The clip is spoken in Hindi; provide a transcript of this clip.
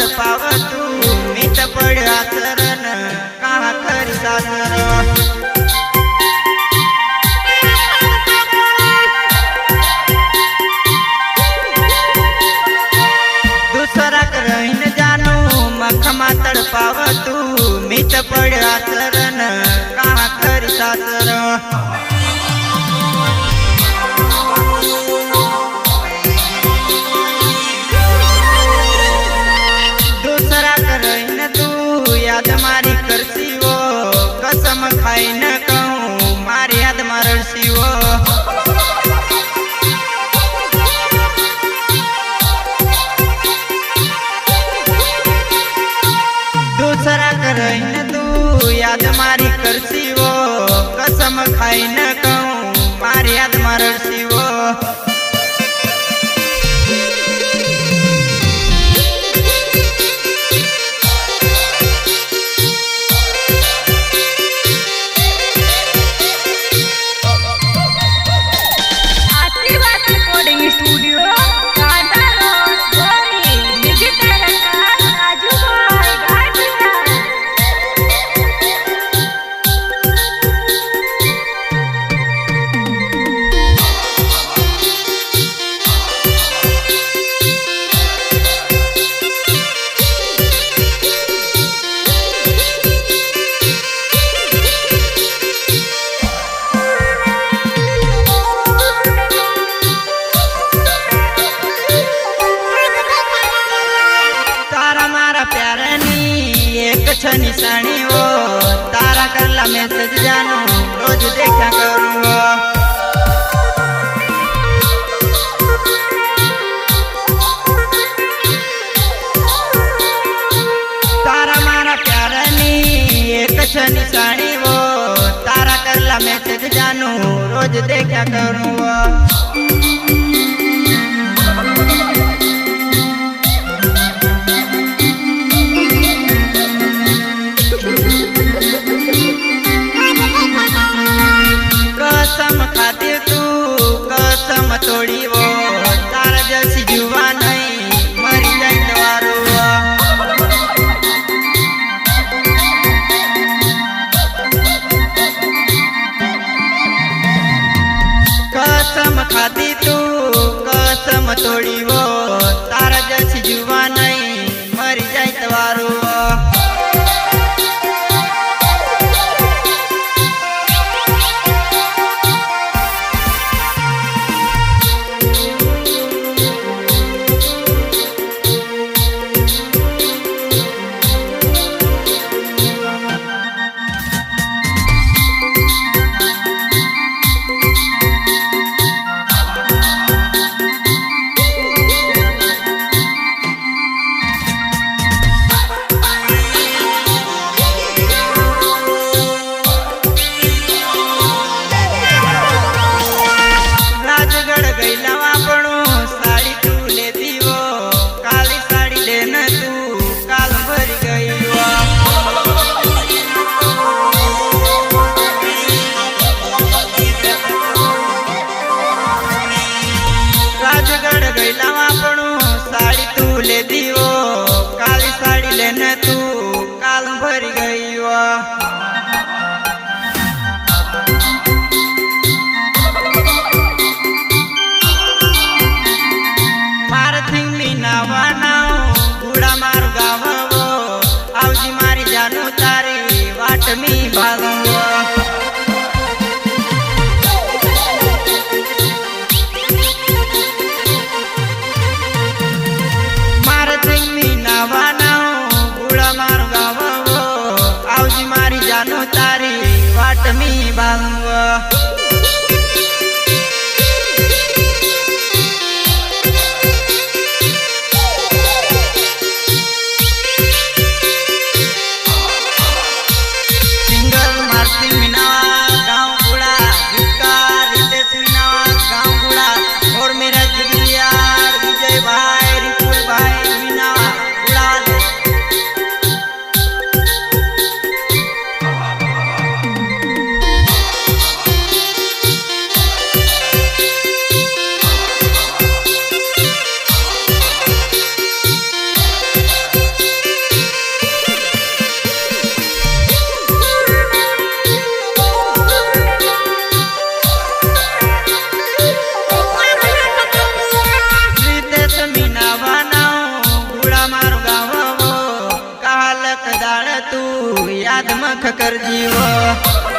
तड़पाव तू मीत पड़ा शरण कहाँ कर सासर दूसरा करइन जानू मखमा तड़पाव तू मीत पड़ा शरण कहाँ कर सासर याद मारी करसी वो कसम खाई न कहूँ मारी याद मारसी वो दूसरा करई न तू याद मारी करसी वो कसम खाई न कहूँ मारी याद मारसी वो निशानी वो तारा करला मैसेज जानू रोज देखा करूँ तारा मारा प्यारा नी एक निशानी वो तारा करला मैसेज जानू रोज देखा करूँ कसम खाती तू कसम तोड़ी वो तारा जैसी जुआ नहीं मरी जाए द्वारो कसम खाती तू कसम तोड़ी वो तारा जैसी जुआ नहीं मरी जाए द्वारो कर जीवो।